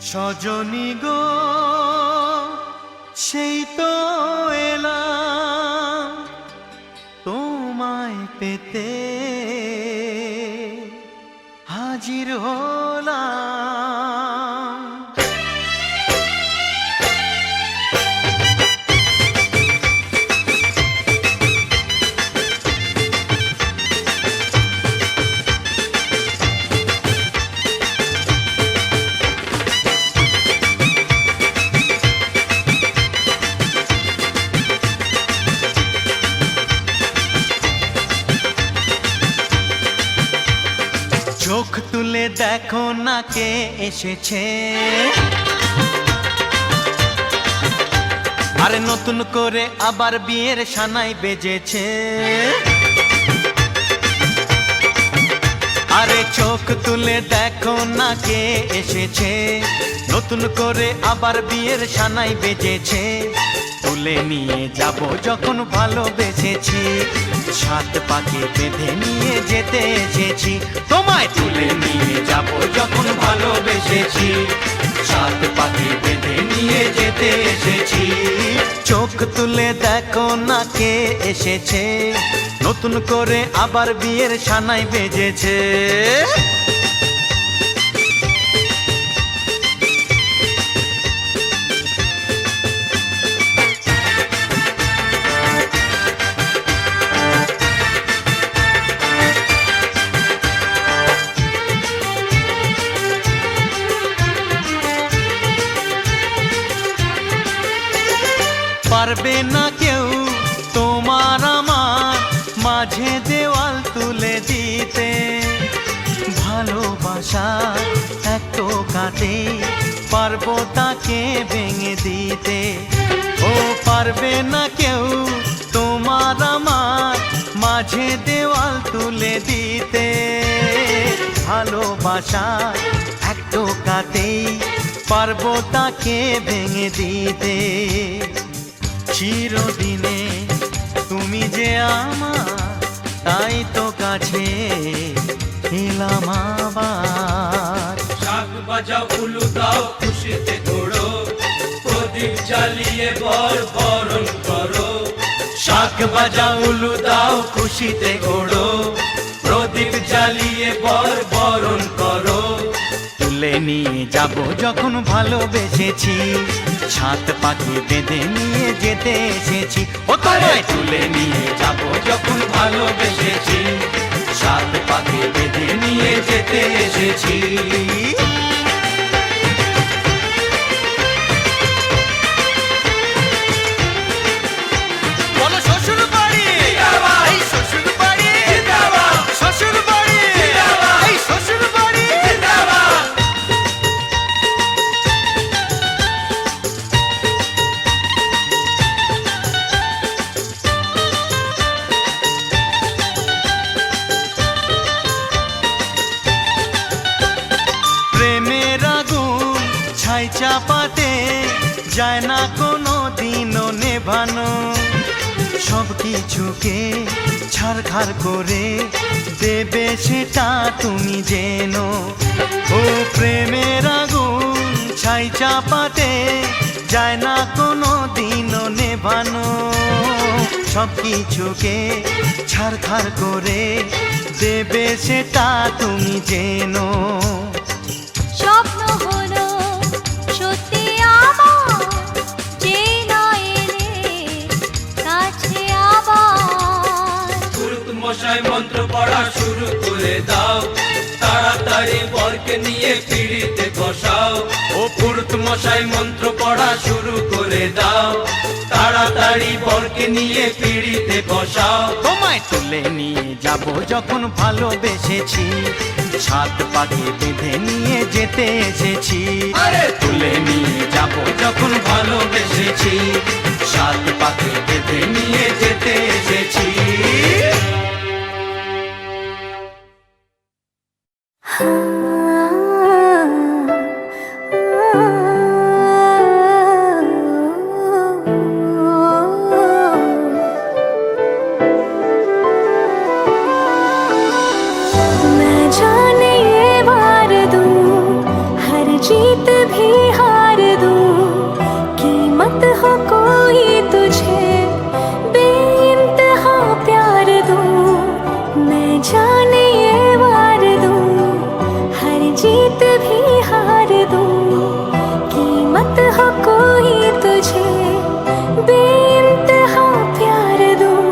সজনী গো সেই তো এলাম তোমায় পেতে হাজির হলাম। চোখ তুলে দেখো না কে এসেছে, আরে নতুন করে আবার বিয়ের সানাই বেজেছে। আরে চোখ তুলে দেখো না কে এসেছে, নতুন করে আবার বিয়ের সানাই বেজেছে। তুলে নিয়ে যাব যখন ভালোবেসেছি, সাত পাকে বেঁধে নিয়ে যেতে এসেছি। তোমায় তুলে নিয়ে যাব যখন ভালোবেসেছি, সাত পাকে বেঁধে নিয়ে যেতে এসেছি। চোখ তুলে দেখো না কে এসেছে, নতুন করে আবার বিয়ের সানাই বেজেছে। পারবে না কেউ তোমার আমার মাঝে দেওয়াল তুলে দিতে, ভালোবাসা এত কাটে পারবো তাকে ভেঙে দিতে। ও পারবে না কেউ তোমার আমার মাঝে দেওয়াল তুলে দিতে, ভালোবাসা এত কাটে পারবো তাকে ভেঙে দিতে। চিরদিনে তুমি যে আমার, তাই তো কাছে এলাম আবার। শাক বাজাও উলু দাও খুশিতে ঘোড়ো, প্রদীপ জ্বালিয়ে বর বরণ করো। শাক বাজাও উলু দাও খুশিতে ঘোড়ো, প্রদীপ জ্বালিয়ে বর বরণ করো। তুলে নিয়ে যাব যখন ভালোবেসেছি, সাত পাখি বেঁধে নিয়ে যেতে এসেছি। ও তোমায় তুলে নিয়ে যাব যখন ভালোবেসেছি, সাত পাখি বেঁধে নিয়ে যেতে এসেছি। বলো শ্বশুর বাড়ি, এই শ্বশুর বাড়ি, শ্বশুর বাড়ি, এই শ্বশুর বাড়ি। প্রেমের আগুন ছাই চাপাতে যায় না কোনো দিনও নেভানো, সব কিছুকে ছারখার করে দেবে সেটা তুমি জেনো। ও প্রেমের আগুন ছাই চাপাতে যায় না কোনো দিনও নেভানো, সব কিছুকে ছারখার করে দেবে সেটা তুমি জেনো। স্বপ্ন হলো সত্যি আমার, যে না এলে কাছে আবার। পুরুত মশাই মন্ত্র পড়া শুরু করে দাও, তাড়াতাড়ি বরকে নিয়ে পিড়িতে বসাও। ও পুরুত মশাই মন্ত্র পড়া শুরু করে দাও, তাড়াতাড়ি বরকে নিয়ে পিড়িতে বসাও। তোমায় তুলে নিয়ে যাব যখন ভালোবেসেছি, সাত পাকে বেঁধে নিয়ে যেতে এসেছি। আরে তুলে নিয়ে যাব যখন ভালোবেসেছি, সাত পাকে বেঁধে নিয়ে যেতে এসেছি। मैं जाने ये वार दूं हर जी जीत भी हार दूं, कीमत हो कोई तुझे बेइंतहा प्यार दूं, मैं जाने ये वार दूं, हर जीत भी हार दूं, कीमत हो कोई तुझे बेइंतहा प्यार दूं।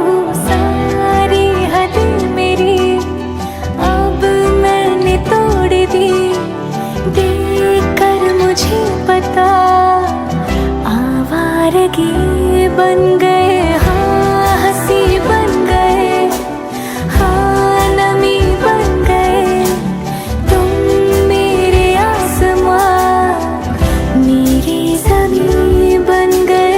सारी हद मेरी अब मैंने तोड़ दी, देखकर मुझे पता आवारगी बन गए, हाँ हंसी बन गए, हाँ नमी बन गए, तुम मेरे आसमां मेरी ज़मीं बन गए।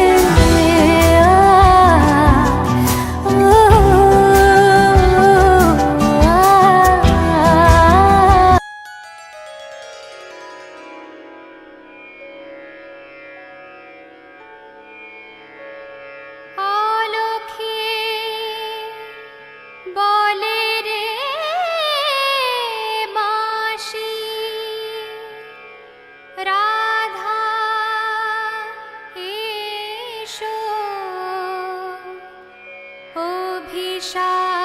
অলখে বলে রে বাঁশি, রাধা এসো অভিসারী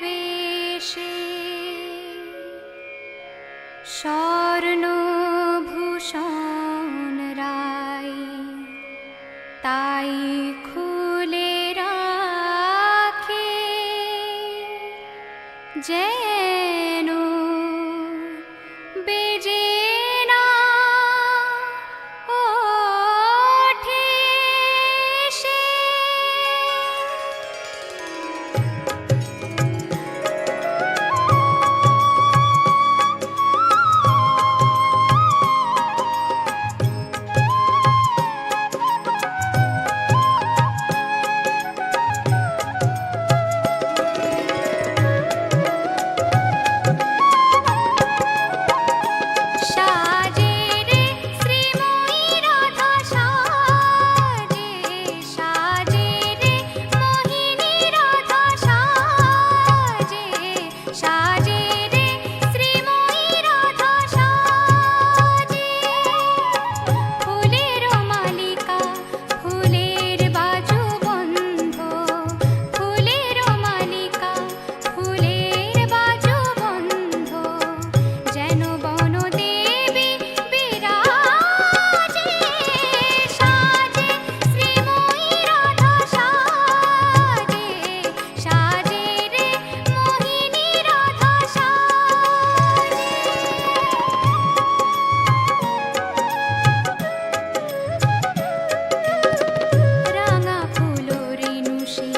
বেশে, স্বর্ণভূষণ রায় তাই খুলে রাখে, যেন বেজে না ওঠে সে। সাজে রে শ্রীময়ী রাধা সাজে, সাজে রে মোহিনী রাধা সাজে, সাজে রে শ্রীময়ী রাধা সাজে, ফুলের মালিকা ফুলের বাজু বন্ধ, ফুলের মালিকা ফুলের বাজু বন্ধ, যেন বনদেবী বিরাজে, সাজে শ্রীময়ী রাধা সাজে, সাজে রে মোহিনী রাধা সাজে। রাঙা ফুলো রেণু সে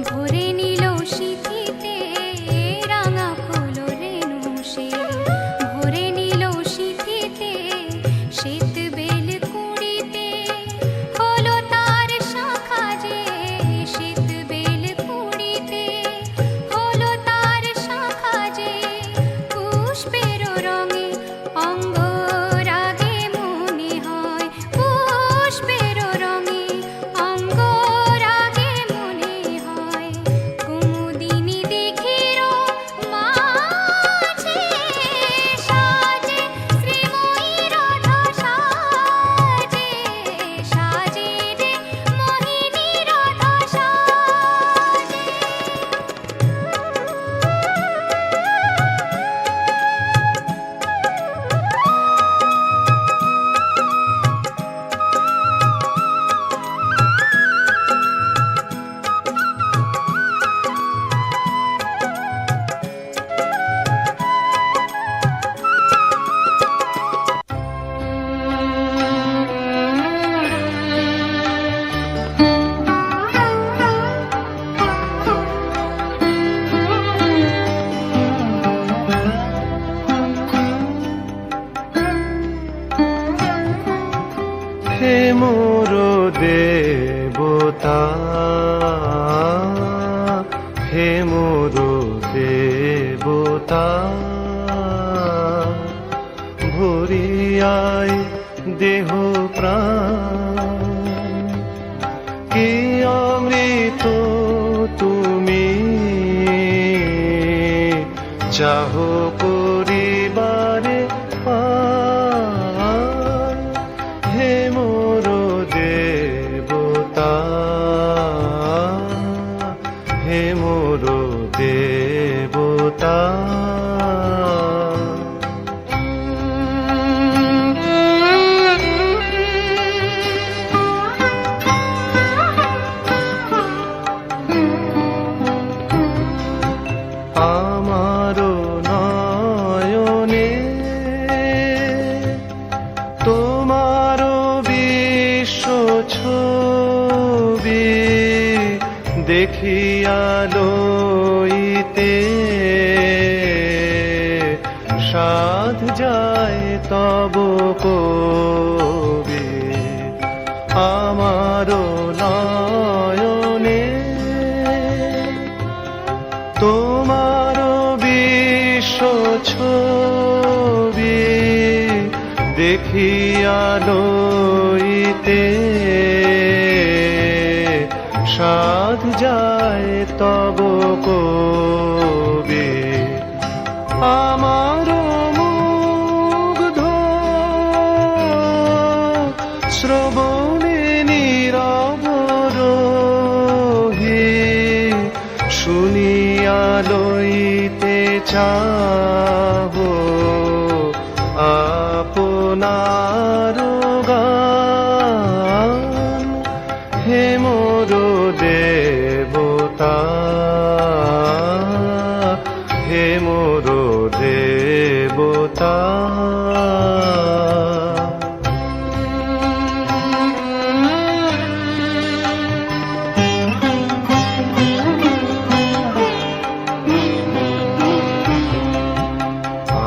ভরে নিল সিঁথিতে, রাঙা ফুলো রেণু সে ভরে নিল সিঁথিতে, শ্বেত বেল কুঁড়িতে হলো তার শাখা যে, শ্বেত বেল কুঁড়িতে হলো তার শাখা যে, পুষ্পের রঙে অঙ্গ রাগে মনে হয়, পুষ্পের রঙে অঙ্গ রাগে মনে হয়, কুমুদিনী দেখির মাঝে, সাজে শ্রীময়ী রাধা সাজে, সাজে রে মোহিনী রাধা সাজে। হে মোর দেবতা, হে মোর দেবতা, ভরিয়ায় দেহ প্রাণ, কি অমৃত তুমি চাহ করিবারে পান। দেখিয়া লইতে সাধ যায় তব কবি আমারো নয়নে তোমারো বিশ্ব ছবি দেখিয়া লইতে সাধ যায় তব কবি আমার মুগ্ধ শ্রবণে নীরব রহি শুনিয়া লইতে চাহো আপনার গান হে মোর দেবতা হে মোর দেবতা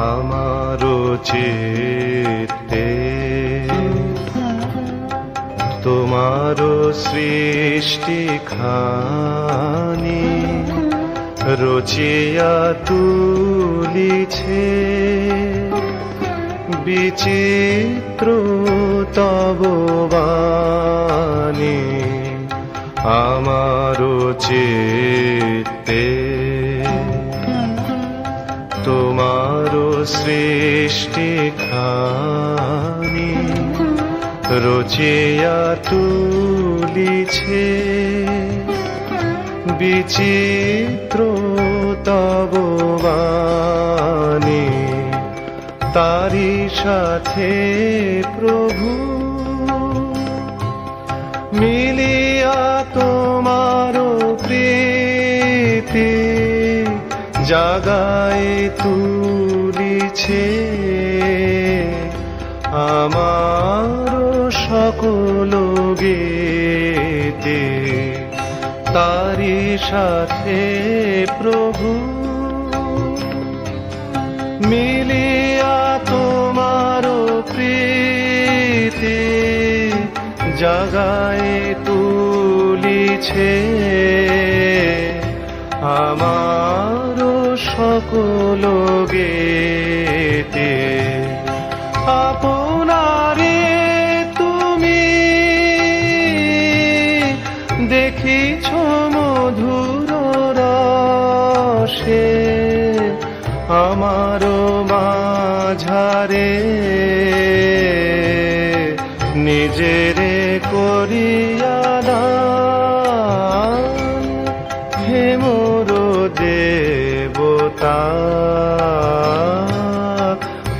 আমারো চিত্তে তোমারো সৃষ্টি খানি রচিয়া তুলিছে বিচিত্র তব বাণী আমারো চিত্তে তোমারো সৃষ্টি খানি রচিয়া তুলিছে বিচিত্র তব বাণী তারি সাথে প্রভু মিলিয়া তোমারো প্রীতি জাগায় তুলিছে আমার সকল গীতি তারি সাথে প্রভু মিলিয়া তোমারো প্রীতি জাগায় তুলিছে আমার সকল গীতি আপনারে তুমি দেখিছ মধুর রসে আমার মাঝারে নিজেরে করিয়া দান হে মোর দেবতা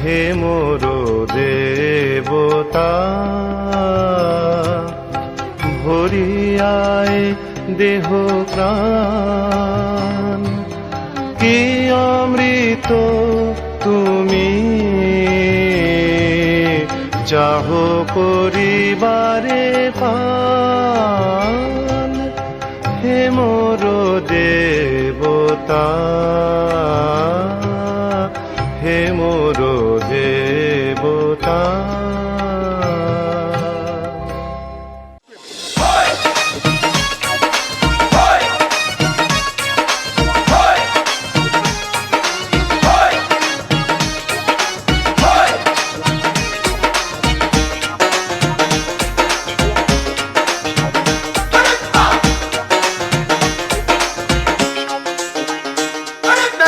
হে মোর দেবতা ভরিয়ায় দেহ প্রাণ কি অমৃত তুমি চাহ করিবারে পান হে মোর দেবতা হে মোর দেবতা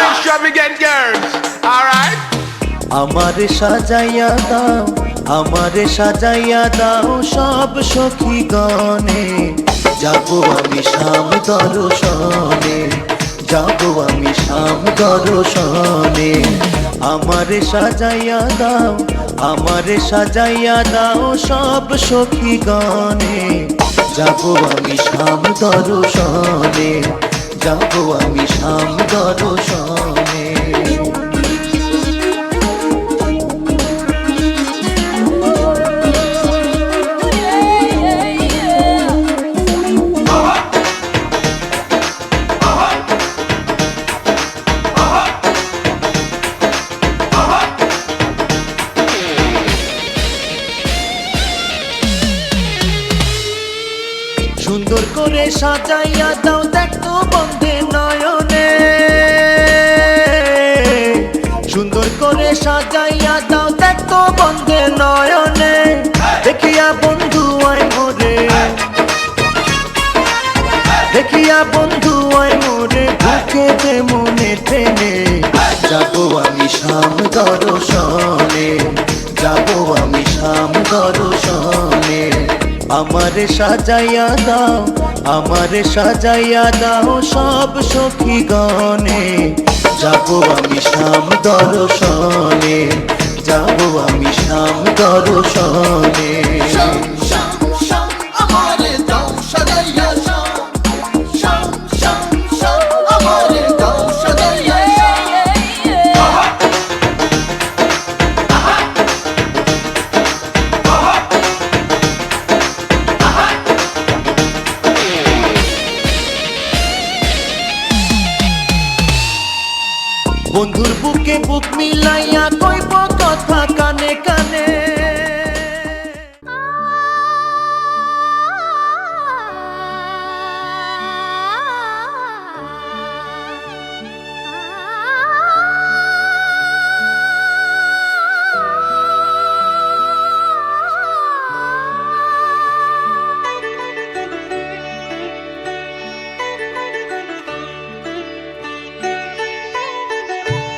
Extravagant girls, alright? আমারে সাজাইয়া দাও আমারে সাজাইয়া দাও সব সখী গণে যাব আমি শাম দর্শনে যাব আমি শাম দর্শনে আমারে সাজাইয়া দাও সব সখী গণে যাব আমি শাম দর্শনে যাব আমি শাম দর্শনে করে সাজাইয়া দাও দেখো বন্ধে নয়নে, সুন্দর করে সাজাইয়া দাও দেখো বন্ধে নয়নে, দেখিয়া বন্ধু আয় মোরে, দেখিয়া বন্ধু আয় মোরে, বুকে দে মনে টেনে, যাবো আমি শাম দর্শনে, যাবো আমি শাম দর্শনে। আমারে সাজাইয়া দাও, আমারে সাজাইয়া দাও সব সখী গণে, যাবো আমি শাম দর্শনে, যাবো আমি শাম দর্শনে। বন্ধুর বুকে বুক মিলাইয়া কইব কথা কানে কানে,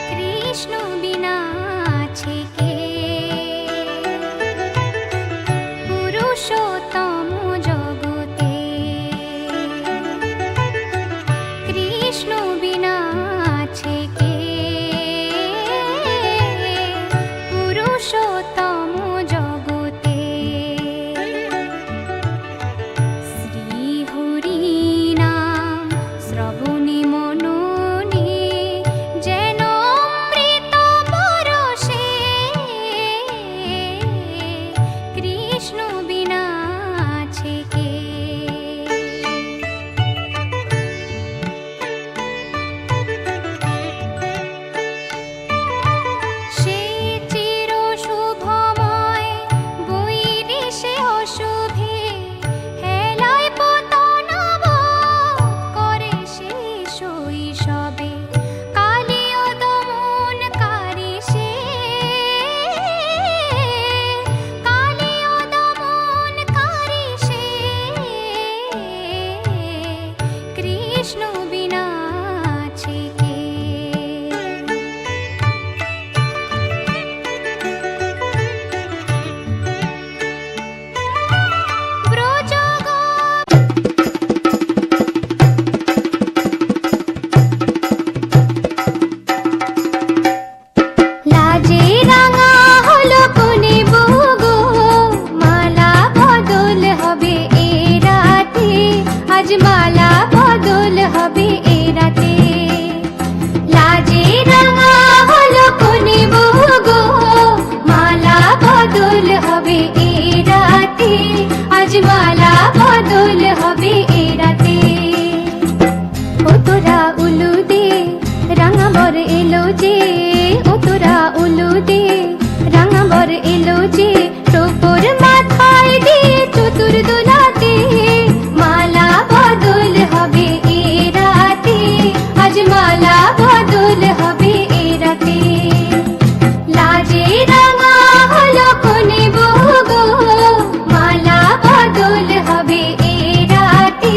কৃষ্ণ বিনা আছে কে, পুরুষোত্তম জগতে, কৃষ্ণ বিনা আছে কে, পুরুষোত্তম জগতে, শ্রী হরি নাম শ্রবণে মননে, যেন অমৃত পরশে, কৃষ্ণ বিনা আছে কে। সে চির শুভময় বৈরিশে অশুভে, হেলায় পতনব করে সে শৈশবে, কালীয় দমনকারী সে, কালীয় দমনকারী সে, কৃষ্ণ বিনা আছে কে। লাজে রাঙা হলো কোনে বুগো, মালা বদল হবে এ রাতে, আজ মালা বদল হবে এ রাতে। লাজে রাঙা হলো কোনে বুগো, মালা বদল হবে এ রাতে, আজ মালা বদল হবে এ রাতে। ও তোরা উলু দে রাঙা বর এলো যে, ও তোরা উলু দে রাঙা বর এলো যে, টোপর মাথায় দিয়ে চতুর দোলাতে, মালা বদল হবে এ রাতে, আজ মালা বদল হবে এ রাতে। লাজে রাঙা হলো কোনে বুগো, মালা বদল হবে এ রাতে,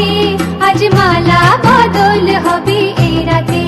আজ মালা বদল হবে এ রাতে।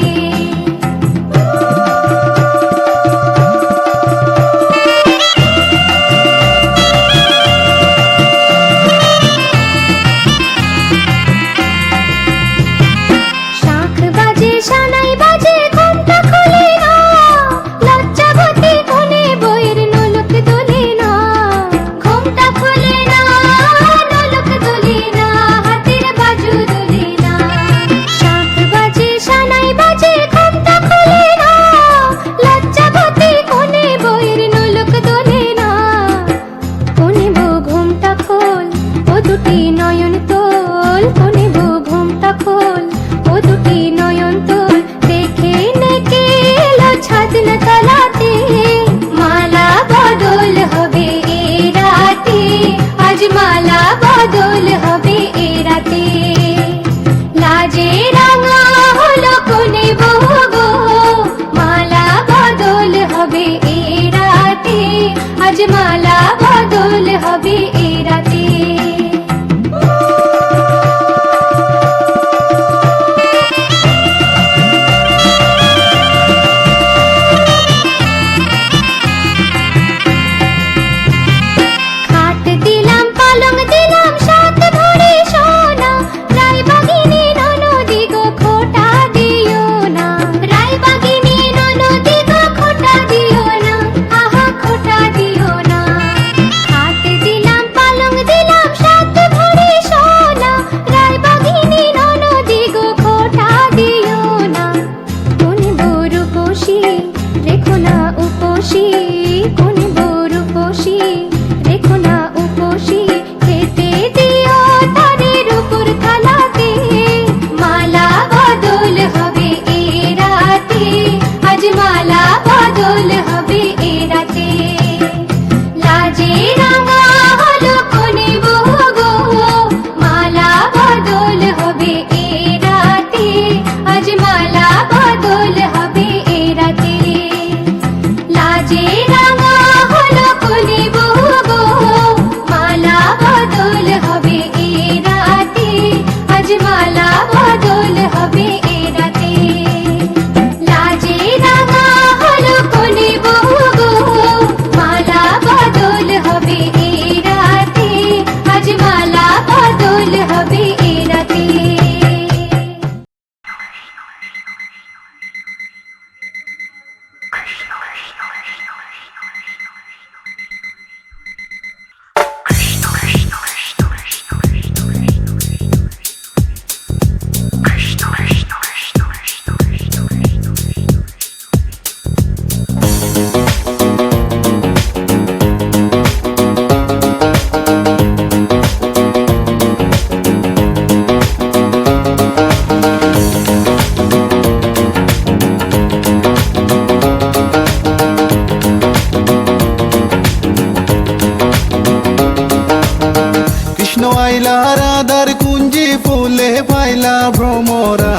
আইলা রাধার কুঞ্জি ফুলে পাইলা ভ্রমরা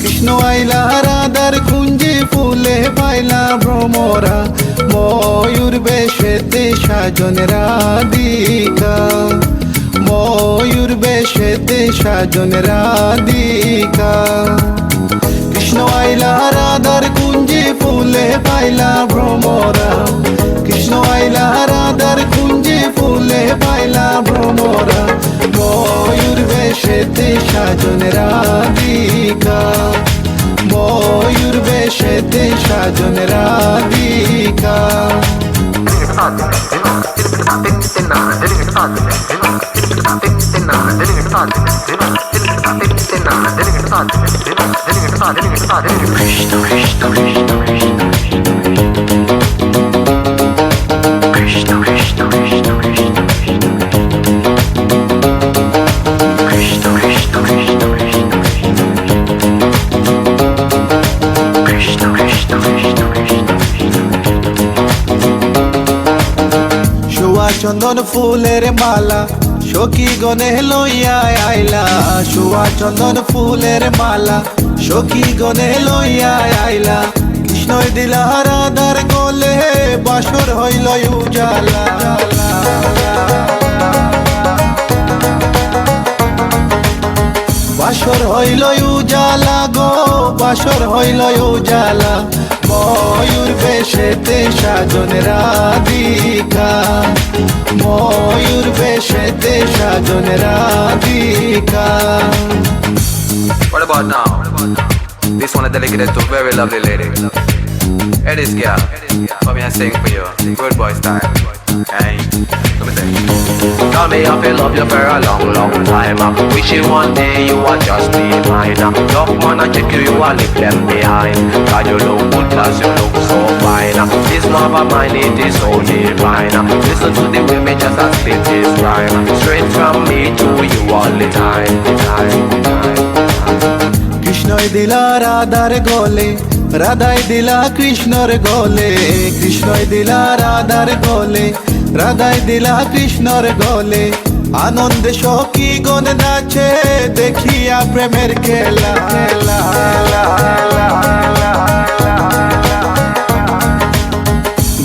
কৃষ্ণ আইলা রাধার কুঞ্জি ফুলে পাইলা ভ্রমরা ময়ূর বেশেতে সাজন রাধিকা ময়ূর বেশেতে সাজন রাধিকা কৃষ্ণ আইলা রাধার কুঞ্জি ফুলে পাইলা ভ্রমরা কৃষ্ণ আইলা রাধার কুঞ্জি ফুলে পাইলা ভ্রমরা ময়ূর বেশেতে সাজন রাধিকা ময়ূর বেশেতে সাজন রাধিকা চন্দন ফুলের মালা সখী গনে লইয়া আইলা সুয়া চন্দন ফুলের মালা সখী গনে লইয়া আইলা কৃষ্ণই দিলা রাধার গলে বাসর হইল উজালা বাসর হইল উজালা গো বাসর হইল উজালা ময়ূর বেশেতে সাজন রাধিকা ময়ূর বেশেতে সাজন Radhika What about now? This one is dedicated to a very lovely lady. Hey this girl, come here and sing for you. Good boy style. Hey, let me sing. Tell me if you love you for a long, long time. Wishing one day you would just be mine. Love man, I check you, you will leave them behind. God, you look good, cause you look so fine. This love of mine, it is so divine. Listen to the way me just a spit this rhyme. Straight from me to you all the time. কৃষ্ণই দিলা রাধার গলে রাধাই দিলা কৃষ্ণর গলে কৃষ্ণই দিলা রাধার গলে রাধাই দিলা কৃষ্ণর গলে আনন্দে সখী গণ নাচে দেখিয়া প্রেমের খেলা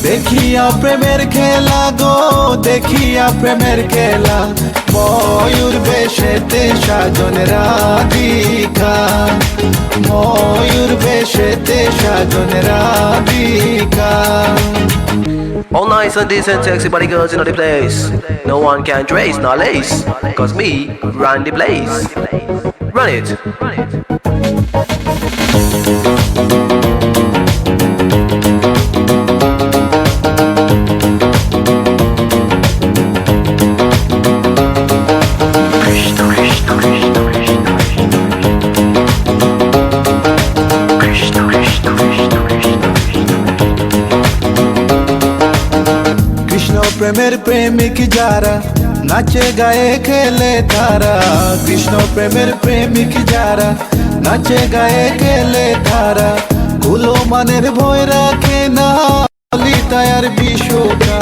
দেখিয়া প্রেমের খেলা গো দেখিয়া প্রেমের খেলা ময়ূর বেশেতে সাজন রাধিকা ময়ূর বেশেতে সাজন Radhika All nice and decent sexy body girls in the place. No one can trace nor lace. Cause me run the place. Run it. প্রেমের প্রেমিক যারা নাচে গায়ে খেলে তারা কৃষ্ণ প্রেমের প্রেমিক যারা নাচে গায়ে খেলে তারা কুলো মানের ভয় রাখে না ললিতায়ার বিশ্বকা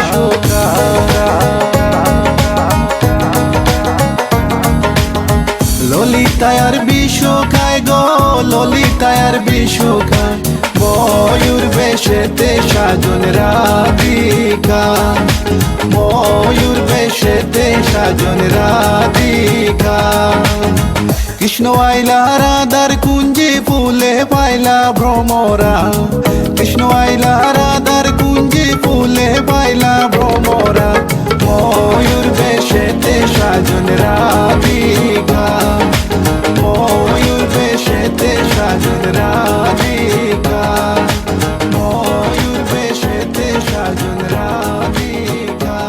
ললিতায়ার বিশ্বকায় গো ললিতায়ার বিশ্বকায় ময়ূর বেশেতে সাজন রাধিকা ময়ূর বেশেতে সাজন রাধিকা কৃষ্ণ আইলা রাধার কুঞ্জি ফুলে পাইলা ভ্রমরা কৃষ্ণ আইলা রাধার কুঞ্জি ফুলে পাইলা ভ্রমরা ময়ূর বেশেতে সাজন রাধিকা ময়ূর বেশেতে সাজন রাধিকা ময়ূর বেশেতে সাজন রাধিকা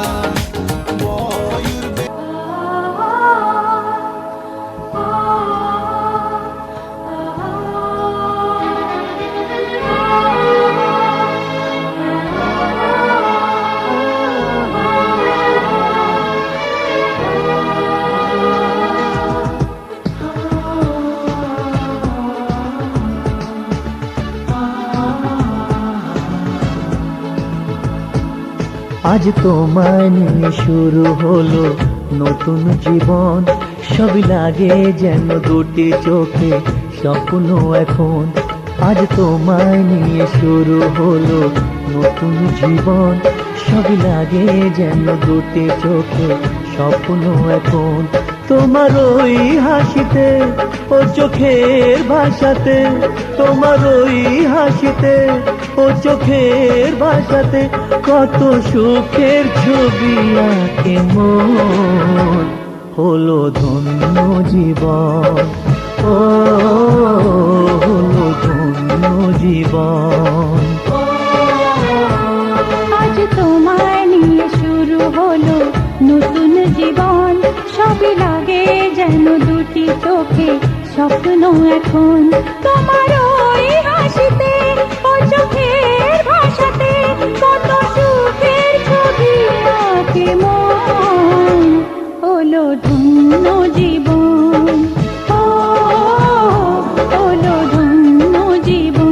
ময়ূর আজ তোমায় নিয়ে শুরু হলো নতুন জীবন, সবই লাগে যেন দুটি চোখে স্বপ্ন এখন। আজ তোমায় নিয়ে শুরু হলো নতুন জীবন, সবই লাগে যেন দুটি চোখে স্বপ্ন এখন। তোমার ওই হাসিতে ও চোখের ভাষাতে, তোমার ওই হাসিতে ও চোখের ভাষাতে কত সুখের ছবি আঁকে মন, হলো ধন্য জীবন, ও হলো ধন্য জীবন। আজ তোমায় নিয়ে শুরু হলো নতুন জীবন, সবই লাগে যেন দুটি চোখে স্বপ্ন এখন। তোমার ওই হাসিতে ও চোখের ভাষাতে কত সুখের ছবি আঁকে মন, হলো ধন্য জীবন, ও হলো ধন্য জীবন।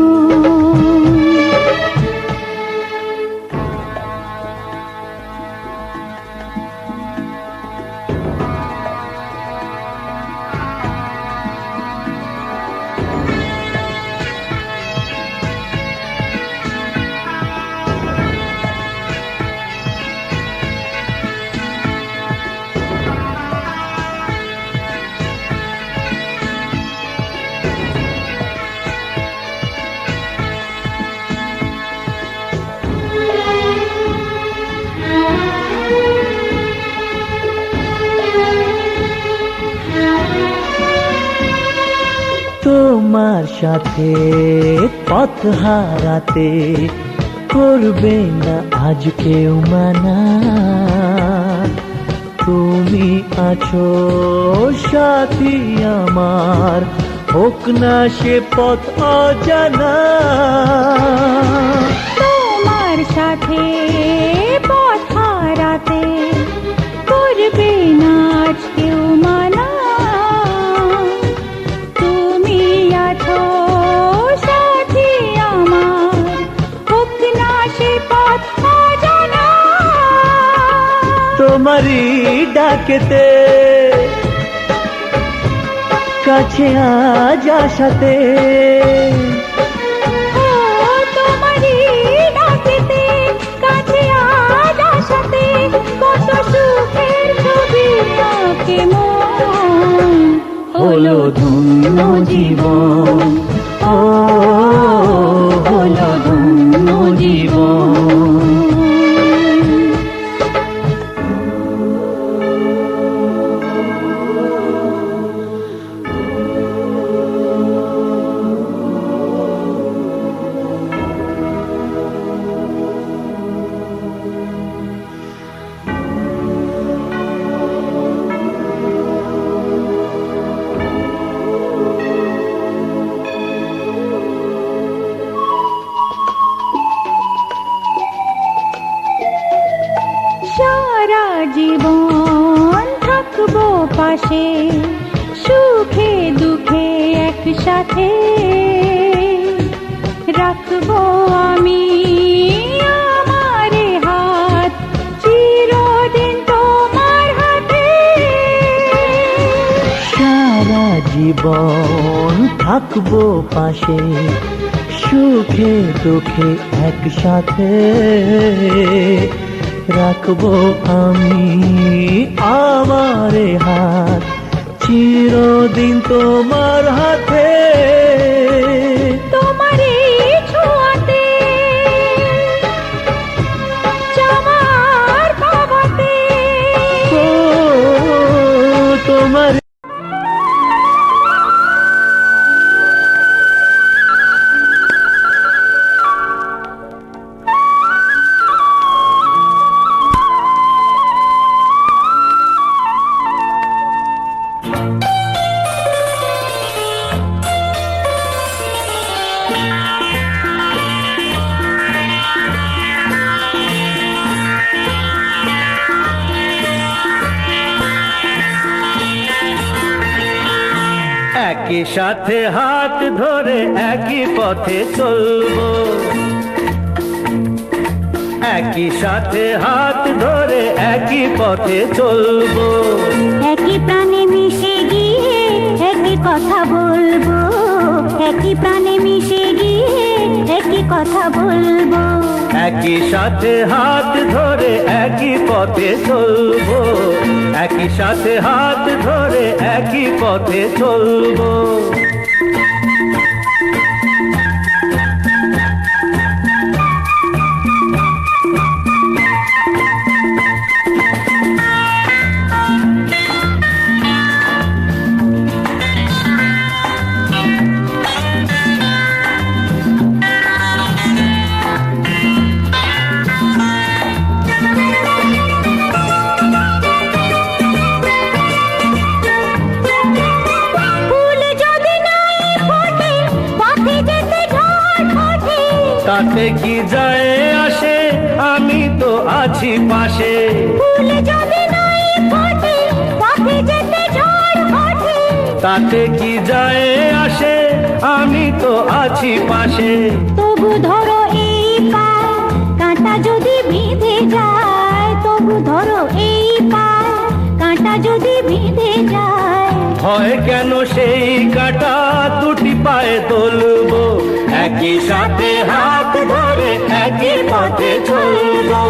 তোমার সাথে পথ হারাতে করবে না আজ কেউ মানা, তুমি আছো সাথী আমার, হোক না সে পথ অজানা। তোমার সাথে পথ হারাতে করবে না আজ কেউ মানা, তুমি আছো সাথী আমার, হোক না সে পথ অজানা। তোমারই ডাকেতে কাছে আজ আসাতে, ও তোমারই ডাকেতে কাছে আজ আসাতে কত সুখের ছবি আঁকে মন, হলো ধন্য জীবন, ও হলো ধন্য জীবন। সারা জীবন থাকবো পাশে, সুখে দুঃখে একসাথে রাখবো আমি আমার হাত, চিরদিন তোমার হাতে। সারা জীবন থাকবো পাশে, সুখে দুঃখে একসাথে রাখবো আমি আমার হাত, চিরদিন তোমার হাতে। তোমারই ছোঁয়াতে চাওয়ার পাবাতে, ও তোমার একই সাথে হাত ধরে একই পথে চলবো, একই সাথে হাত ধরে একই পথে চলবো, একই প্রাণে মিশে গিয়ে একই কথা বলবো, একই প্রাণে মিশে গিয়ে একই কথা বলবো। একই সাথে হাত ধরে একই পথে চলবো, একই সাথে হাত ধরে একই পথে চলবো। তাতে কি যায় আসে, আমি তো আছি পাশে। ফুল যদি নাই ফোটে পথে যেতে ঝড় ওঠে, তাতে কি যায় আসে, আমি তো আছি পাশে। তবু ধরো এই পায় কাঁটা যদি বিঁধে যায়, তবু ধরো এই পায় কাঁটা যদি বিঁধে যায়। ভয় কেন সেই কাঁটা দুটি পায়ে তুলবো, একই সাথে হাত ধরে একই পথে চলবো,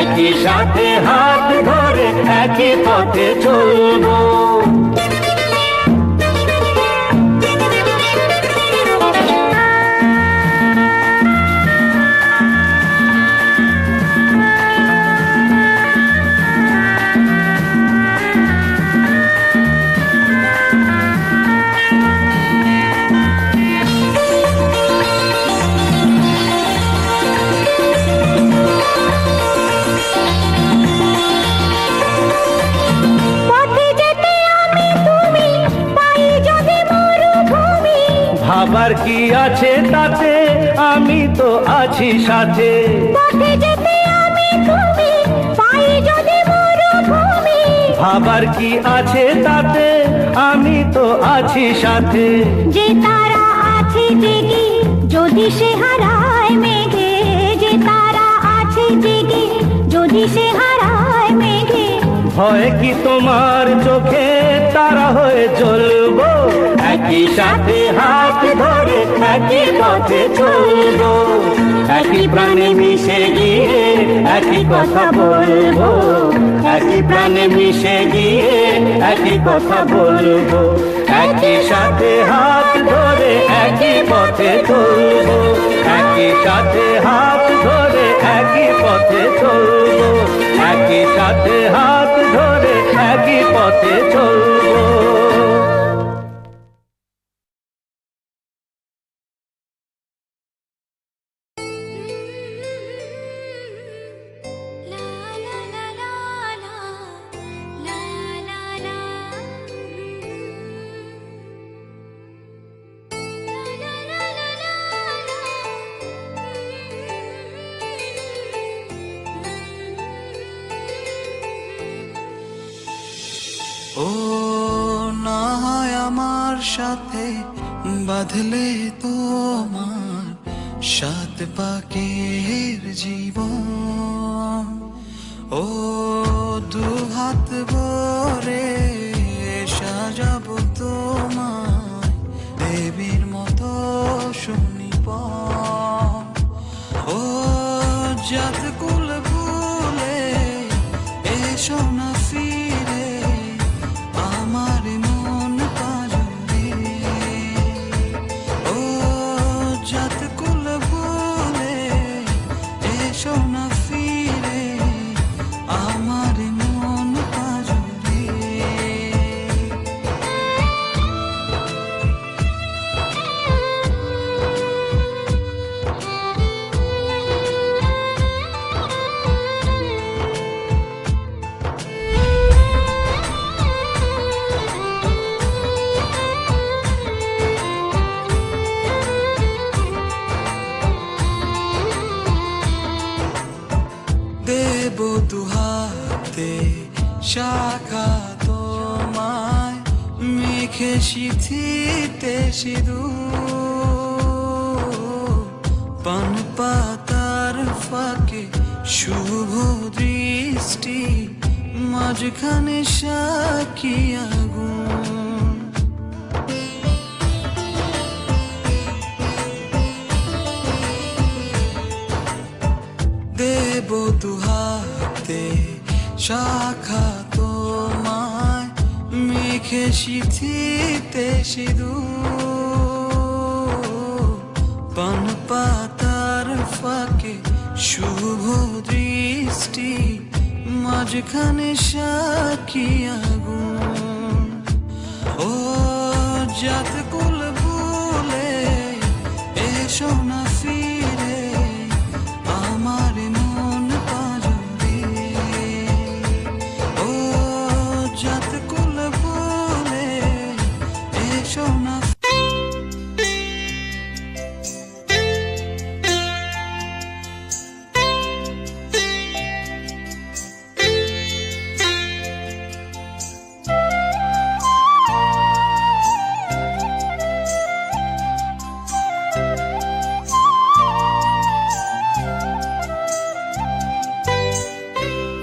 একই সাথে হাত ধরে একই পথে চলবো। ভাবার কি আছে তাতে, আমি তো আছি সাথে। পথে যেতে আমি তুমি পাই যদি মরুভূমি, ভাবার কি আছে তাতে, আমি তো আছি সাথে। যে তারা আছে জেগে যদি সে হারায় মেঘে, যে তারা আছে জেগে যদি সে হারায় মেঘে। ভয় কি তোমার চোখে তারা হয়ে জ্বলবো, একই সাথে হাত ধরে একই পথে চলবো, একই প্রাণে মিশে গিয়ে একই কথা বলবো, একই প্রাণে মিশে গিয়ে একই কথা বলবো। একই সাথে হাত ধরে একই পথে চলবো, একই সাথে হাত ধরে একই পথে চলবো, একই সাথে হাত ধরে একই পথে চলবো। ও না হয় আমার সাথে বাঁধলে তোমার সাত পাকের জীবন, ও দু হাত ভরে সাজাবো তোমায় দেবীর মতো সুনিপন। ও জাত কুল ভুলে এসো না ফিরে আমার মন পাজরে। ও জাত কুল ভুলে এসো না ফিরে আমার মন পাজরে। দেব দুহাতে শাখা তোমায় মেখে সিথিতে সিঁদুর, পান পাতার ফাঁকে শুভ দৃষ্টি মাঝখানে সাক্ষী আগুন। দেব দুহাতে শাখা তোমায় মেঘে সিথিতে সিঁদুর, পান পাতার ফাঁকে শুভ দৃষ্টি মাঝখানে সাক্ষী আগুন। ও জাত কুল ভুলে এসো না ফিরে আমার মন পাজরে। ও জাত কুল ভুলে এসো না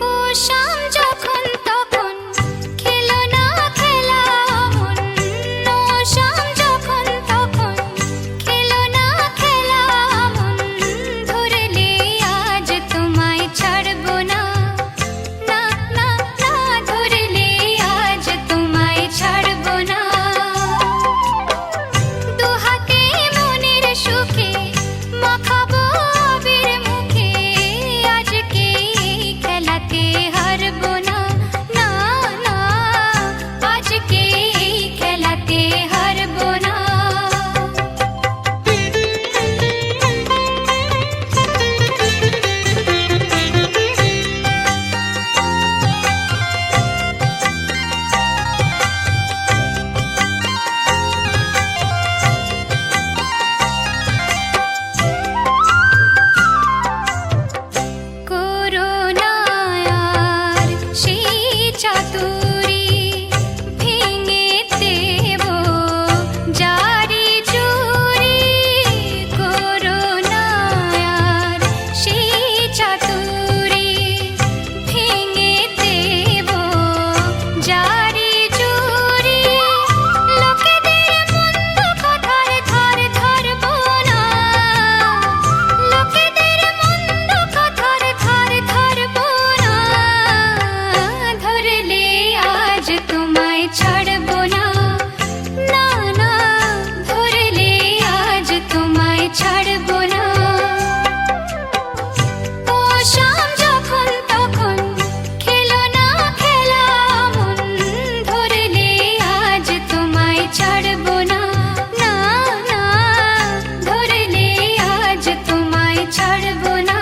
ও শাম যখন তখন খেলো না খেলা মন। ও শাম যখন তখন খেলো না খেলা মন। ধরলে আজ তোমায় ছাড়বো না, না না না, ধরলে আজ তোমায় ছাড়বো না। দুহাতে মনের সুখে মাখাবো আবির মুখে, আজকে এই খেলাতে হারবো না, না না, আজকে এই খেলাতে হারবো না। করোনা আর সেই চাতুরি ভেঙে দেব জারি জুরি। করোনা আর সেই চাতুরি ভেঙে দেব জারি জুরি। লোকেদের মন্দ কথার ধার ধরবো না, লোকেদের মন্দ কথার ধার ধরবো না। ধরলে আজ তোমায় ছাড়বো না, না না, ধরলে আজ তোমায় ছাড়বো না। ও শাম যখন তখন খেলো না খেলা মন। ধরলে আজ তোমায় ছাড়বো না, না না, ধরলে আজ তোমায় ছাড়বো না।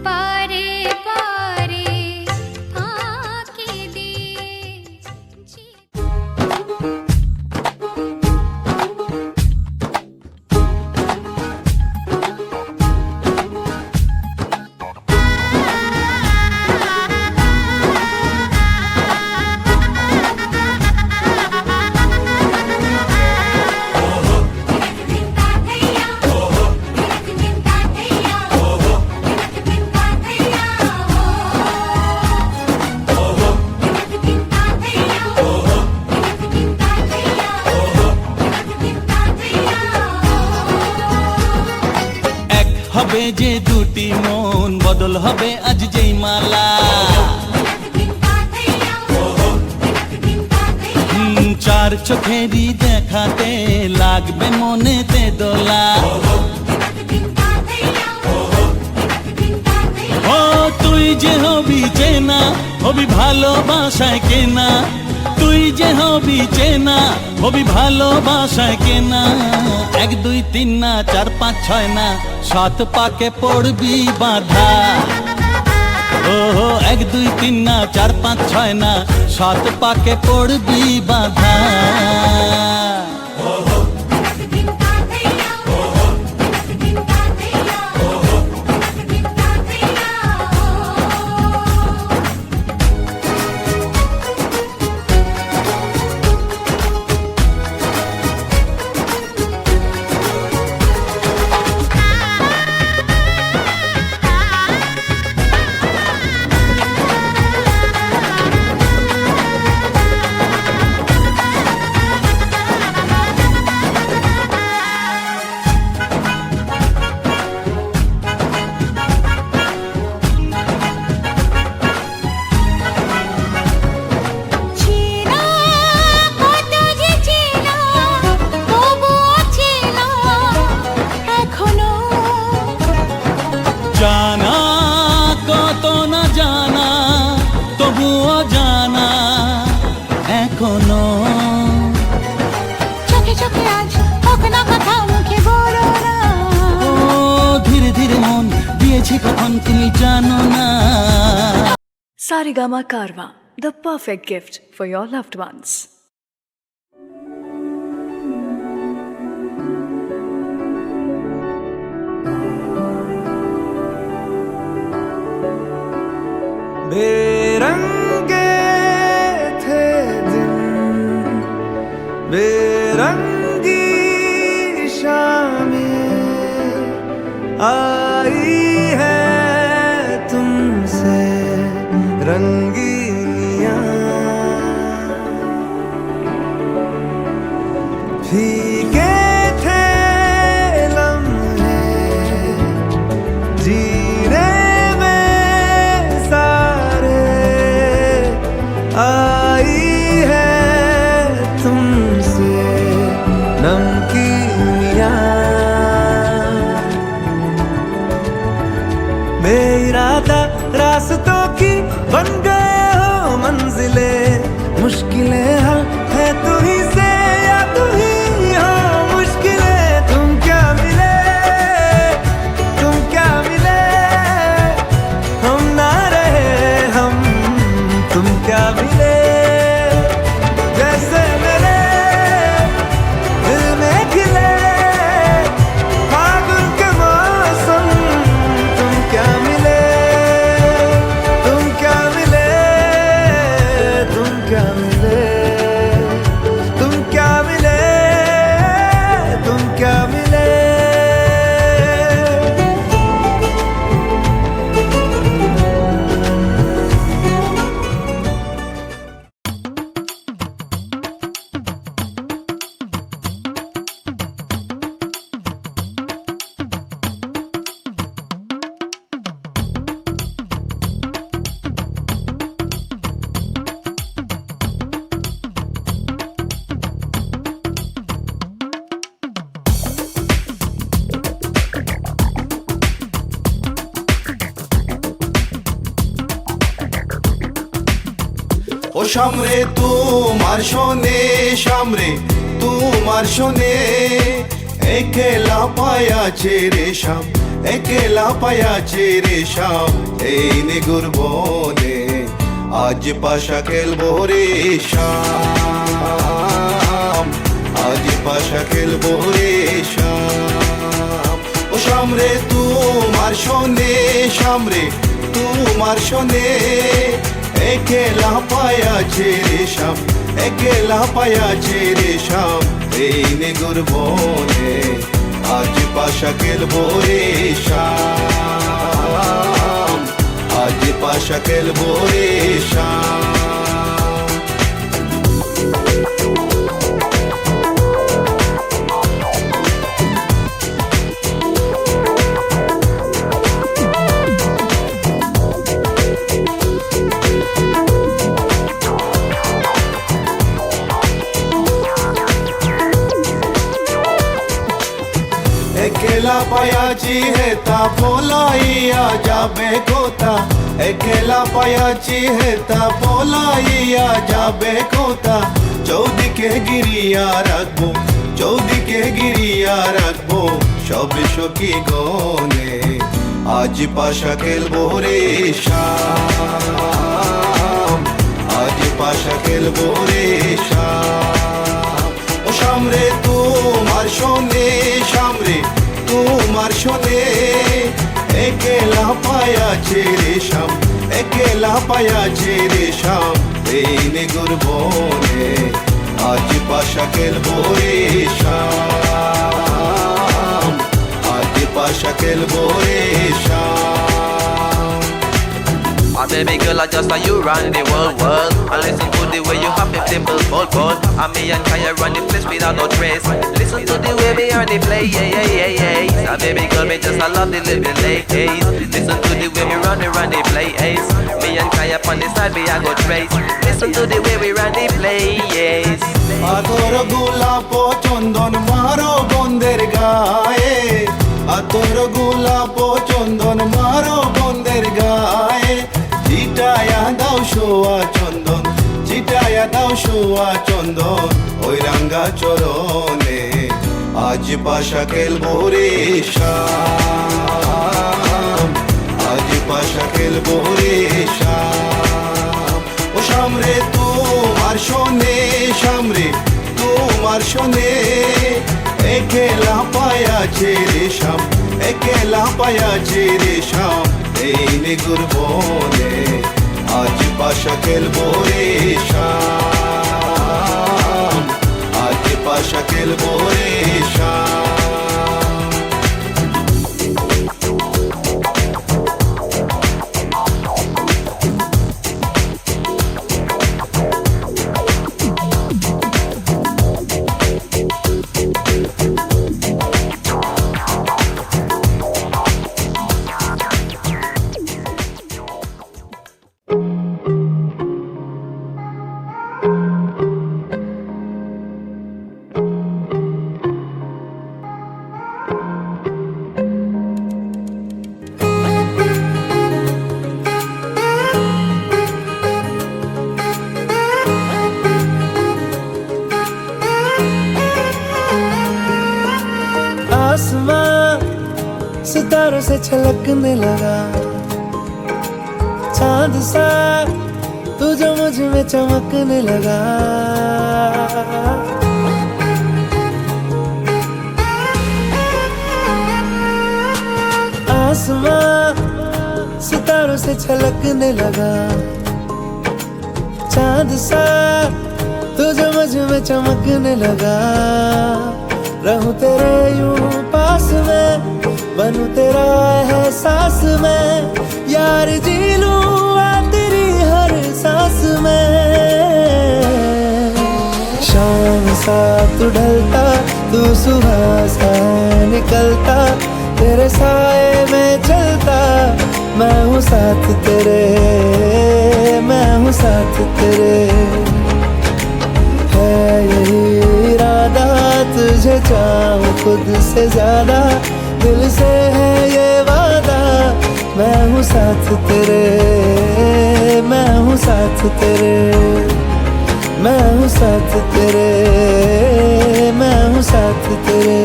বারে বারে ফাঁকি দিয়ে এক হবে যে দুটি মন, বদল হবে আজ যেই মালা। চার চোখেরই দেখাতে লাগবে মনেতে দোলা। ও তুই যে হবি চেনা, হবি ভালোবাসায় কেনা। তুই যে হবি চেনা, হবি ভালোবাসায় কেনা। 1 2 3 না 4 5 6 না, 7 পাকে পড়বি বাধা। ও 1 2 3 না 4 5 6 না, 7 পাকে পড়বি বাধা। জানা কত না জানা, তবুও জানা এখনো। চোখে চোখে আজ হোক না কথা, মুখে বলো না। ও ধীরে ধীরে মন দিয়েছি কখন তুমি জানো না। Sarigama Karwa, the perfect gift for your loved ones. बेरंगे थे दिन, बेरंगी शामें आई है तुमसे रंगीनियां। फीके थे लम्हे जीने में सारे, आई है तुमसे नमकीनियां। बेइरादा रास्तों की बन गए हो मंजिले, मुश्किलें हल है तू ही से या तू ही हो मुश्किलें। तुम क्या मिले, तुम क्या मिले, हम ना रहे हम, तुम क्या मिले। जैसे मेरे दिल में खिले फागुन के मौसम, तुम क्या मिले, तुम क्या मिले, तुम क्या मिले, तुम क्या मिले, तुम क्या मिले। ও সামরে তোমার শোনে, সামরে তোমার শোনে, একেলা পায়াছে রে শাম, একেলা পায়াছে রে শাম। এই নিগুর বনে আজ পাশা খেলবো রে শাম, আজ পাশা খেলবো রে শাম। ও সামরে তোমার শোনে, সামরে তোমার শোনে, একেলা পায়াছে রে শাম, একেলা পায়াছে রে শাম। এই নিগুর বনে আজ পাশা খেলবো রে শাম, আজ পাশা খেলবো রে শাম। একেলা পায়াছি হেতা পলাইয়া যাবে কোথা, একেলা পায়াছি হেতা পলাইয়া যাবে কোথা। চৌদিকে গিরিয়া রাখবো, চৌদিকে গিরিয়া রাখবো সব সখী গনে, আজ পাশা খেলবো রে শাম, আজ পাশা খেলবো রে শাম। ও সামরে তোমার শোনে, সামরে তোমার শোনে, একেলা পায়াছে রে শাম, একেলা পায়াছে রে শাম। এই নিগুর বনে আজ পাশা খেলবো রে শাম, আজ পাশা খেলবো রে শাম। My baby girl, I just saw you run the world. I listen to the way you have it simple, bold. And me and Kaya run the place without no trace. Listen to the way we are the play, yeah. My baby girl, me just I love the living ladies. Listen to the way we run the play, ace. Me and Kaya on the side, we are go trace. Listen to the way we run the play, yes. আতর গোলাপ চন্দন মারো বন্দের গায়ে, আতর গোলাপ চন্দন মারো শোয়া চন্দন ওই রাঙ্গা চরণে আজ পাশা খেলবো রে শাম, আজ পাশা খেলবো রে শাম। ও শাম রে তোমার শোনে, শাম রে তোমার শোনে, একেলা পায়াছে রে শাম, একেলা পায়াছে রে শাম এই নিগুর বনে আজ পাশা খেলবো রে শাম, আজ পাশা খেলবো রে শাম। आसमां सितारों से छलकने लगा, चांद सा तू जो मुझ में चमकने लगा। आसमां सितारों से छलकने लगा, चांद सा तू जो मुझ में चमकने लगा। रहूं तेरे यूं पास में, बनूं तेरा एहसास में, यार जी लूं तेरी हर सांस में। शाम सा तू ढलता, तू सुबह सा निकलता, तेरे साए में चलता, मैं हूँ साथ तेरे, मैं हूँ साथ तेरे। है यही इरादा तुझे चाहूं खुद से ज्यादा, दिल से है ये वादा, मैं हूँ साथ तेरे, मैं हूँ साथ तेरे, मैं हूँ साथ तेरे, मैं हूँ साथ तेरे।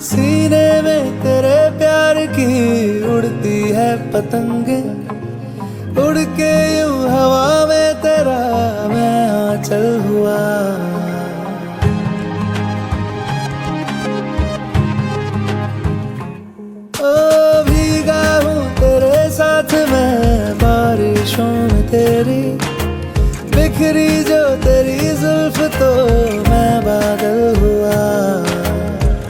सीने में तेरे प्यार की उड़ती है पतंगे, उड़ के यूं हवा में तेरा मैं आंचल हुआ। ओ भीगा हूँ तेरे साथ मैं बारिशों में तेरी, बिखरी जो तेरी जुल्फ तो मैं बादल हुआ।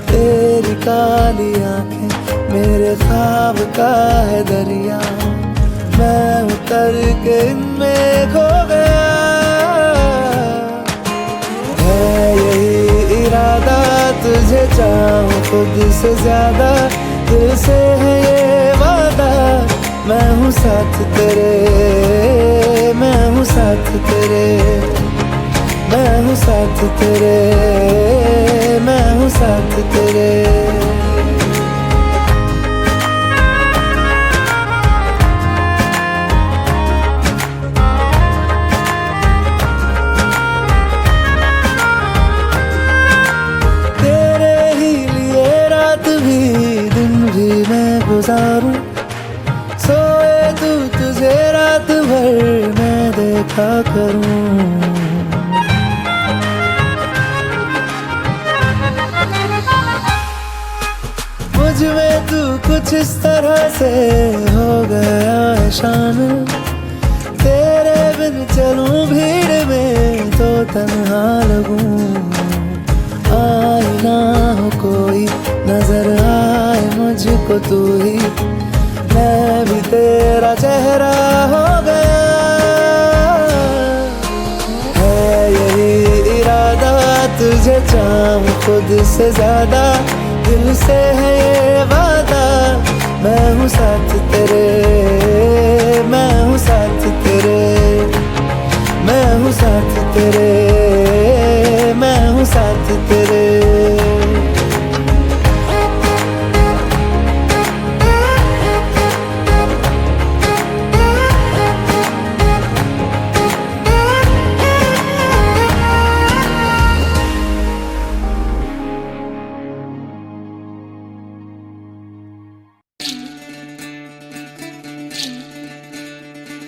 तेरी काली आंखें मेरे ख्वाब का है दरिया, मैं उतर के इनमें खो गया। है यही इरादा तुझे चाहूं खुद से ज्यादा, दिल से है ये वादा, मैं हूँ साथ तेरे, मैं हूँ साथ तेरे, मैं हूँ साथ तेरे, मैं हूँ साथ तेरे। तेरे ही लिए रात भी दिन भी मैं गुजारूं, सोए तू तुझे रात भर मैं देखा करूं। मुझ में तू कुछ इस तरह से हो गया है शामिल, तेरे बिन चलूं भीड़ में तो तन्हा लगूं। आए ना हो कोई नजर आए मुझको तू ही, मैं भी तेरा चेहरा हो गया। है यही इरादा तुझे चाह खुद से ज्यादा दिल से है ये वादा मैं हूँ साथ तेरे मैं हूँ साथ तेरे मैं हूँ साथ तेरे मैं हूँ साथ तेरे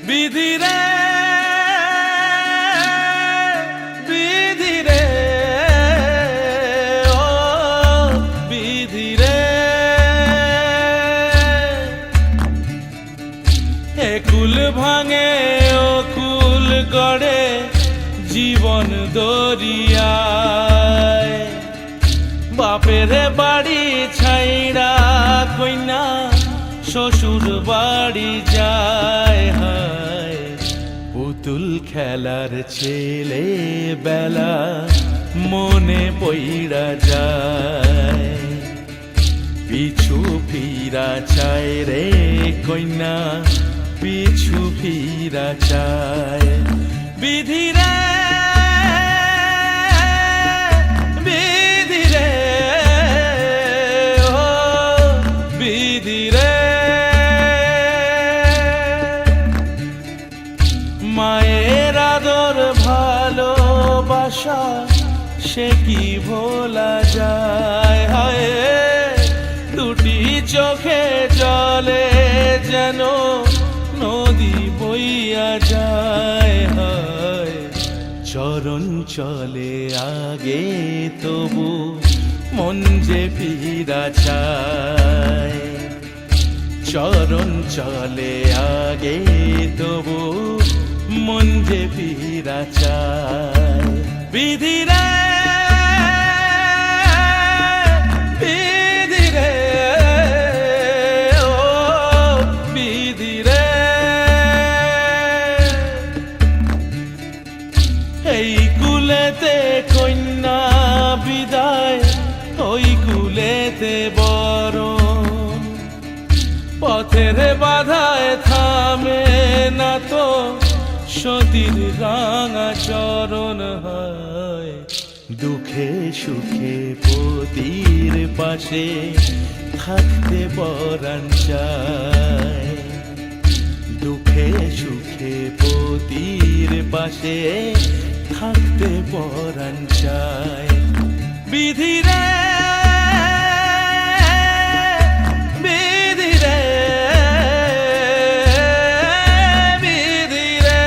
বিধি রে বিধি রে ও বিধি রে এ কুল ভাঙে ও কুল গড়ে জীবন দরিয়ায় বাপের বাড়ি ছাইড়া কইনা শ্বশুর বাড়ি যায় হায় পুতুল খেলার ছেলে বেলা মনে পইড়া যায় পিছু ফিরা চায় রে কইনা পিছু ফিরা চায় বিধি রে বিধি রে ও বিধি রে মায়ের আদর ভালোবাসা সে কি ভোলা যায় হায় দুটি চোখে জলে যেন নদী বইয়া যায় হায় চরণ চলে আগে তবু মন যে ফিরা চায় চরণ চলে আগে তবু মন যে ফিরা চায় বিধি রে বিধি রে ও বিধি রে এই কুলেতে কন্যা বিদায় ওই কুলেতে বরণ পথের বাধায় থামে না তো সতীর রাঙা চরণ হয় দুঃখে সুখে পতির পাশে থাকতে পরাণ চায় দুঃখে সুখে পতির পাশে থাকতে পরাণ চায় বিধি রে বিধি রে বিধি রে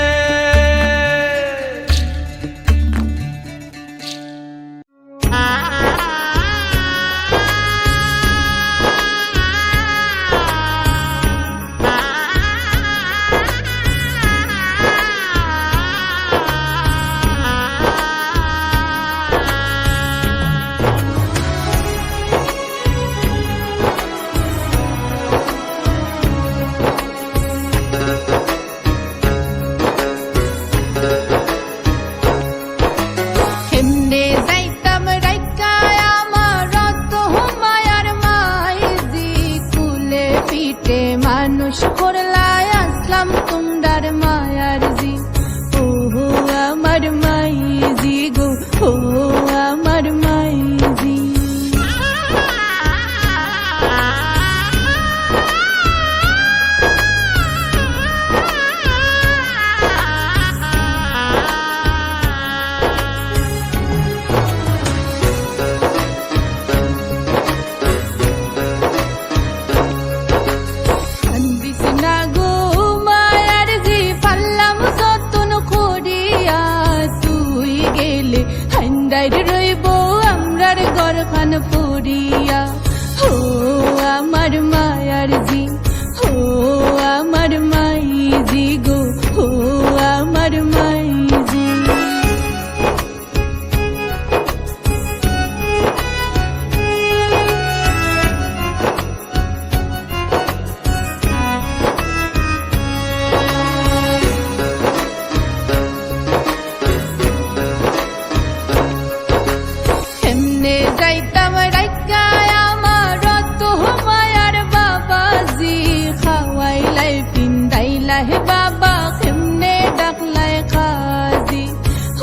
বাবা কেমনে ডাকলাই কাজী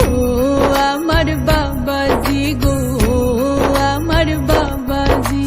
ও আমার বাবাজি গো আমার বাবাজি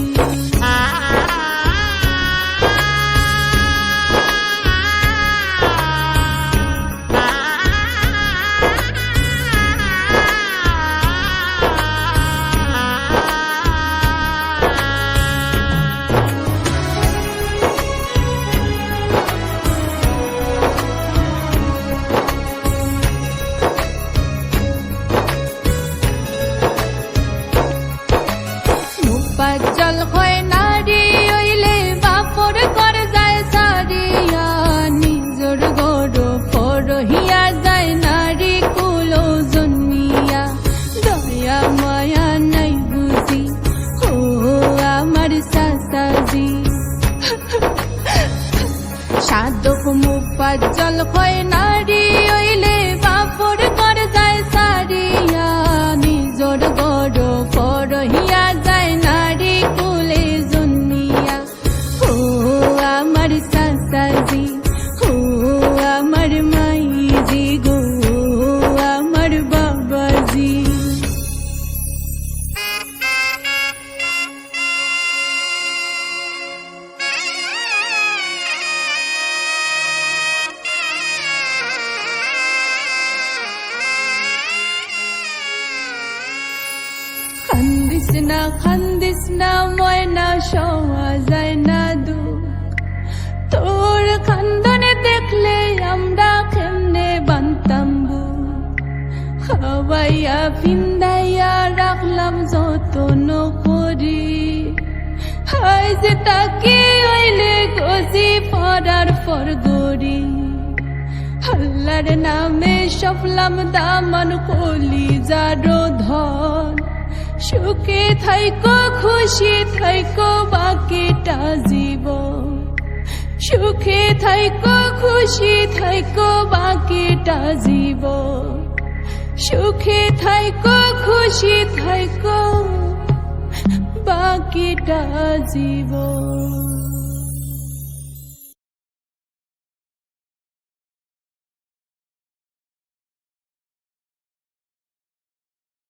পাঁচল হয় নারী হইলে বাপর কর যায় সারিয়া নিজর গড় ফরহিয়া যায় নারী কুল জন্মিয়া দয়া মায়া নাই বুঝি ও আমার সাসাজি সাধক মুপাজ্জল হয় নারী হইলে বাপর কর যায় সারিয়া নিজর গড় ফরহিয়া যায় নারী কুলে জন্মিয়া ও আমার সাসাজি ও আমার মাইজি গো আমার বাবাজি খান্দিস না ময়না সওয়া যায় না দুঃখ তোর খান্দনে দেখলে আমরা কেমনে বানতাম খাওয়াইয়া ফিন্দাইয়া রাখলাম যতন করি হাই যে তাকে হইলে গজি পড়ার পর গড়ি আল্লাহর নামে সফলাম দামান কলি যারো ধন সুখে থাইকো খুশি থাইকো বাকিটা জীবন সুখে থাইকো খুশি থাইকো বাকিটা জীবন সুখে থাইকো খুশি থাইকো বাকিটা জীবন